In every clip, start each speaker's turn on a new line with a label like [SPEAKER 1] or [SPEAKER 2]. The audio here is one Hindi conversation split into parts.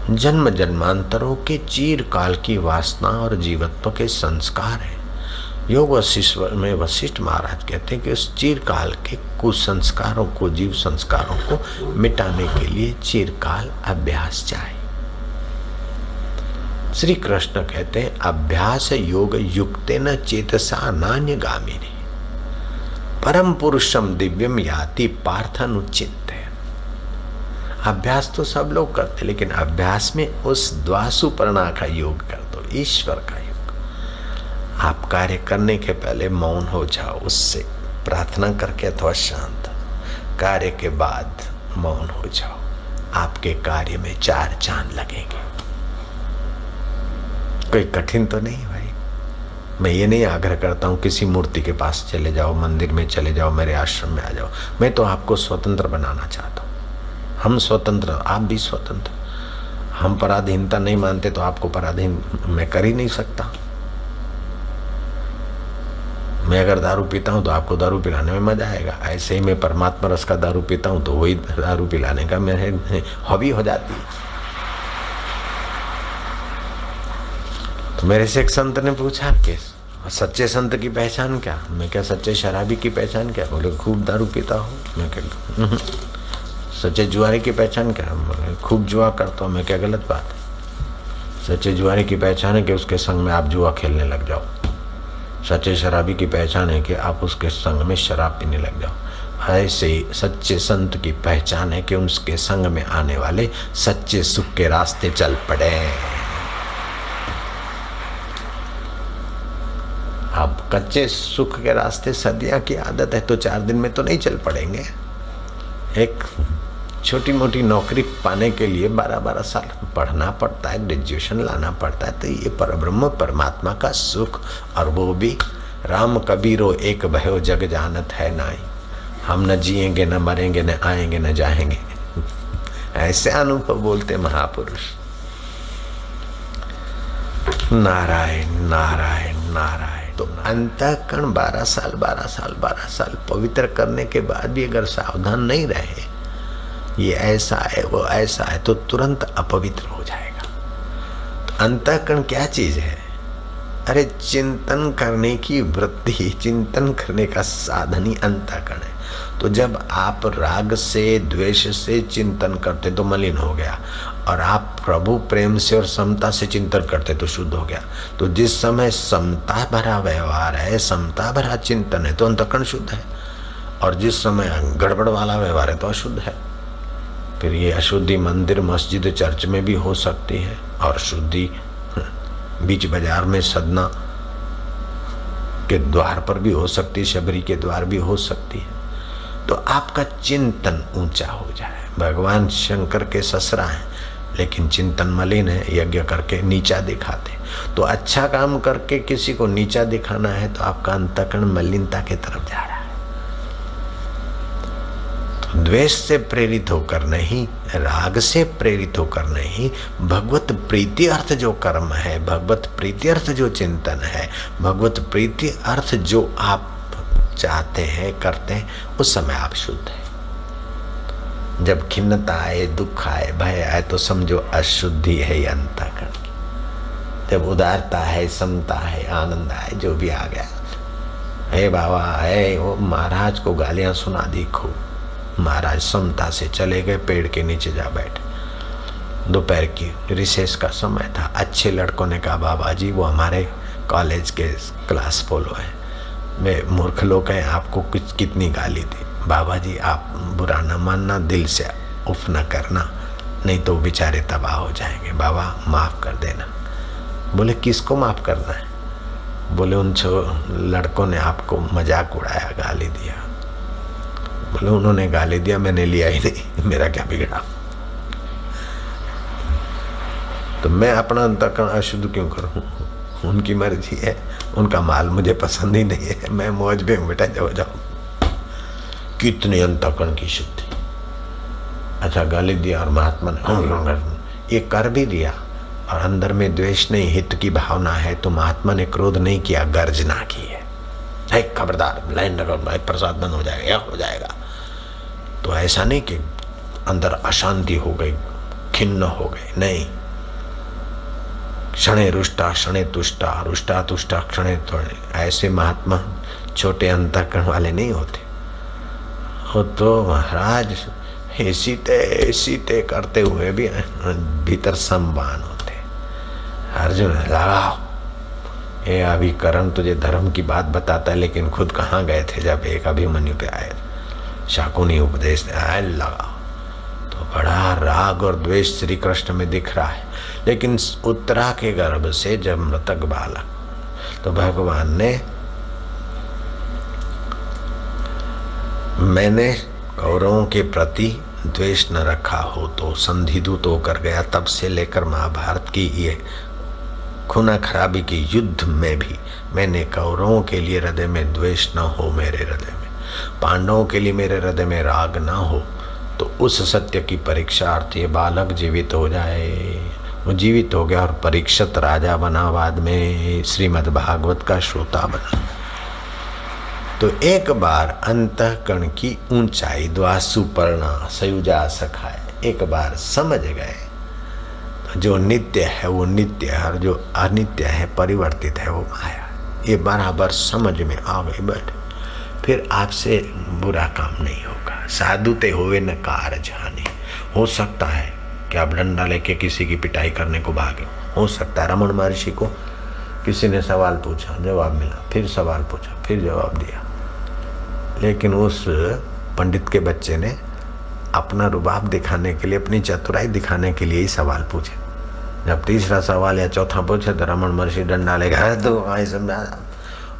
[SPEAKER 1] जन्म जन्मांतरों के चीरकाल की वासना और जीवत्व के संस्कार हैं। योग वशिष्ठ में वशिष्ठ महाराज कहते हैं कि उस चीरकाल के कुसंस्कारों को, जीव संस्कारों को मिटाने के लिए चीरकाल अभ्यास चाहिए। श्री कृष्ण कहते हैं अभ्यास योग युक्तेन चेतसा नान्यगामिनी परम पुरुषम दिव्यम याति पार्थानुचिंतयन्। अभ्यास तो सब लोग करते, लेकिन अभ्यास में उस द्वासुपर्णा का योग कर दो, ईश्वर का योग। आप कार्य करने के पहले मौन हो जाओ, उससे प्रार्थना करके अथवा शांत। कार्य के बाद मौन हो जाओ, आपके कार्य में चार चांद लगेंगे। कोई कठिन तो नहीं भाई। मैं ये नहीं आग्रह करता हूँ किसी मूर्ति के पास चले जाओ, मंदिर में चले जाओ, मेरे आश्रम में आ जाओ। मैं तो आपको स्वतंत्र बनाना चाहता हूँ। हम स्वतंत्र, आप भी स्वतंत्र। हम पराधीनता नहीं मानते तो आपको पराधीन मैं कर ही नहीं सकता। मैं अगर दारू पीता हूँ तो आपको दारू पिलाने में मजा आएगा। ऐसे ही मैं परमात्मा रस का दारू पीता हूँ तो वही दारू पिलाने का मेरे हॉबी हो जाती है। तो मेरे से एक संत ने पूछा कि सच्चे संत की पहचान क्या? मैं क्या सच्चे शराबी की पहचान क्या? बोले खूब दारू पीता हूँ। मैं क्या सच्चे जुआरी की पहचान क्या? बोले खूब जुआ करता हूँ। मैं क्या गलत बात है? सच्चे जुआरी की पहचान है कि उसके संग में आप जुआ खेलने लग जाओ। सच्चे शराबी की पहचान है कि आप उसके संग में शराब पीने लग जाओ। ऐसे ही सच्चे संत की पहचान है कि उसके संग में आने वाले सच्चे सुख के रास्ते चल पड़े। अब कच्चे सुख के रास्ते सदियां की आदत है तो 4 दिन में तो नहीं चल पड़ेंगे। एक छोटी मोटी नौकरी पाने के लिए 12-12 साल पढ़ना पड़ता है, ग्रेजुएशन लाना पड़ता है। तो ये परब्रह्म परमात्मा का सुख, और वो भी राम कबीरो एक भयो जग जानत है नाई। हम न जिएंगे न मरेंगे न आएंगे न जाएंगे। ऐसे अनुभव बोलते महापुरुष। नारायण नारायण नारायण। तो अंतःकरण 12 साल पवित्र करने के बाद भी अगर सावधान नहीं रहे, ये ऐसा है वो ऐसा है, तो तुरंत अपवित्र हो जाएगा। तो अंतःकरण क्या चीज है? अरे चिंतन करने की वृत्ति, चिंतन करने का साधन ही अंतःकरण है। तो जब आप राग से द्वेष से चिंतन करते तो मलिन हो गया, और आप प्रभु प्रेम से और समता से चिंतन करते तो शुद्ध हो गया। तो जिस समय समता भरा व्यवहार है, समता भरा चिंतन है, तो अंतःकरण शुद्ध है। और जिस समय गड़बड़ वाला व्यवहार है तो अशुद्ध है। फिर ये अशुद्धि मंदिर मस्जिद चर्च में भी हो सकती है, और शुद्धि बीच बाजार में सदना के द्वार पर भी हो सकती है, शबरी के द्वार भी हो सकती है। तो आपका चिंतन ऊंचा हो जाए। भगवान शंकर के ससरा हैं, लेकिन चिंतन मलिन है, यज्ञ करके नीचा दिखाते। तो अच्छा काम करके किसी को नीचा दिखाना है तो आपका अंतःकरण मलिनता की तरफ जा रहा है। तो द्वेष से प्रेरित होकर नहीं, राग से प्रेरित होकर नहीं, भगवत प्रीति अर्थ जो कर्म है, भगवत प्रीति अर्थ जो चिंतन है, भगवत प्रीति अर्थ जो आप चाहते हैं करते हैं, उस समय आप शुद्ध हैं। जब खिन्नता आए, दुख आए, भय आए तो समझो अशुद्धि है ये अंतःकरण। जब उदारता है, समता है, आनंद आए, जो भी आ गया, हे बाबा है वो महाराज को गालियां सुना दी खूब। महाराज समता से चले गए, पेड़ के नीचे जा बैठे। दोपहर की रिसेस का समय था। अच्छे लड़कों ने कहा बाबा जी वो हमारे कॉलेज के क्लास फॉलो है, वे मूर्ख लोग हैं, आपको कितनी गाली दी। बाबा जी आप बुरा न मानना, दिल से उफ न करना, नहीं तो बेचारे तबाह हो जाएंगे। बाबा माफ़ कर देना। बोले किसको माफ़ करना है? बोले उन लड़कों ने आपको मजाक उड़ाया, गाली दिया। बोले उन्होंने गाली दिया, मैंने लिया ही नहीं, मेरा क्या बिगड़ा। तो मैं अपना अंतःकरण अशुद्ध क्यों करूं? उनकी मर्जी है, उनका माल मुझे पसंद ही नहीं है, मैं मौज में बेटा जाओ जाओ। कितने अंतःकरण की शुद्धि। अच्छा गाली दिया और महात्मा ने ये कर भी दिया, और अंदर में द्वेष नहीं, हित की भावना है, तो महात्मा ने क्रोध नहीं किया, गर्जना की है, खबरदार लाइन लगा, प्रसाद बंद हो जाएगा या हो जाएगा। तो ऐसा नहीं कि अंदर अशांति हो गई, खिन्न हो गए। नहीं, क्षणे रुष्टा क्षणे तुष्टा, रुष्टा तुष्टा क्षणे थोड़े, ऐसे महात्मा छोटे अंतःकरण वाले नहीं होते। वो तो महाराज सीते करते हुए भी भीतर सम्मान होते। अर्जुन लगाओ, ये अभी करण तुझे धर्म की बात बताता है, लेकिन खुद कहाँ गए थे जब एक अभिमन्यु पे आए, शाकुनी उपदेश आए, लगाओ। तो बड़ा राग और द्वेष श्री कृष्ण में दिख रहा है। लेकिन उत्तरा के गर्भ से जब मृतक बालक, तो भगवान ने, मैंने कौरवों के प्रति द्वेष न रखा हो तो संधिदूत होकर गया। तब से लेकर महाभारत की ये खूना खराबी की युद्ध में भी मैंने कौरवों के लिए हृदय में द्वेष न हो, मेरे हृदय में पांडवों के लिए मेरे हृदय में राग न हो, तो उस सत्य की परीक्षार्थ ये बालक जीवित हो जाए। वो जीवित हो गया और परीक्षित राजा बना, बाद में श्रीमद् भागवत का श्रोता बना। तो एक बार अंतःकरण की ऊंचाई द्वा सुपर्णा सयुजा सखाए, एक बार समझ गए जो नित्य है वो नित्य है और जो अनित्य है परिवर्तित है वो माया। ये बराबर समझ में आ गई। बैठ, फिर आपसे बुरा काम नहीं होगा। साधुते हुए न कारज हानि। हो सकता है कि आप डंडा लेके किसी की पिटाई करने को भागे, हो सकता है। रमन महर्षि को किसी ने सवाल पूछा, जवाब मिला, फिर सवाल पूछा, फिर जवाब दिया, लेकिन उस पंडित के बच्चे ने अपना रुबाब दिखाने के लिए, अपनी चतुराई दिखाने के लिए ही सवाल पूछे। जब तीसरा सवाल या चौथा पूछे तो रमन महर्षि डंडा लेगा, तो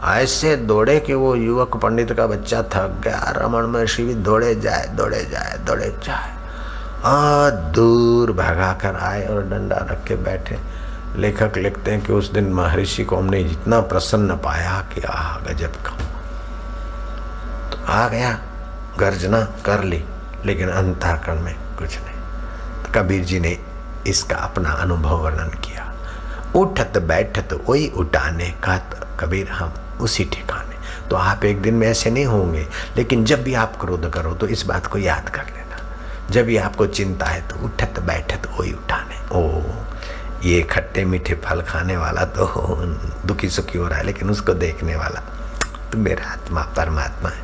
[SPEAKER 1] ऐसे दौड़े कि वो युवक पंडित का बच्चा थक गया। रमन महर्षि भी दौड़े जाए और दूर भगा कर आए और डंडा रख के बैठे। लेखक लिखते हैं कि उस दिन महर्षि को हमने इतना प्रसन्न पाया कि आह गजब का। तो आ गया, गर्जना कर ली, लेकिन अंतःकरण में कुछ नहीं। तो कबीर जी ने इसका अपना अनुभव वर्णन किया। उठत बैठत वही उठाने का, कबीर हम उसी ठिकाने। तो आप एक दिन में ऐसे नहीं होंगे, लेकिन जब भी आप क्रोध करो तो इस बात को याद कर लेना। जब भी आपको चिंता है तो उठत बैठत वही उठाने। ओ, ये खट्टे मीठे फल खाने वाला तो दुखी सुखी हो रहा है, लेकिन उसको देखने वाला तो मेरा आत्मा परमात्मा है।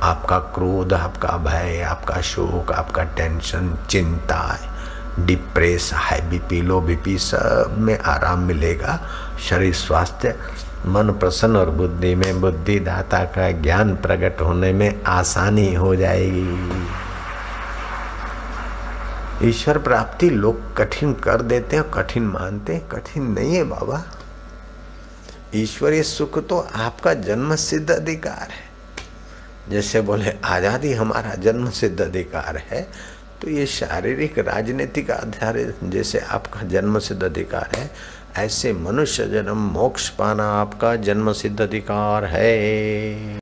[SPEAKER 1] आपका क्रोध, आपका भय, आपका शोक, आपका टेंशन, चिंता, डिप्रेस, हाई बीपी, लो बीपी, सब में आराम मिलेगा। शरीर स्वास्थ्य, मन प्रसन्न और बुद्धि में बुद्धिदाता का ज्ञान प्रकट होने में आसानी हो जाएगी। ईश्वर प्राप्ति लोग कठिन कर देते हैं, कठिन मानते हैं। कठिन नहीं है बाबा। ईश्वरीय सुख तो आपका जन्म सिद्ध अधिकार है। जैसे बोले आजादी हमारा जन्म सिद्ध अधिकार है, तो ये शारीरिक राजनीतिक आधार जैसे आपका जन्म सिद्ध अधिकार है, ऐसे मनुष्य जन्म मोक्ष पाना आपका जन्म सिद्ध अधिकार है।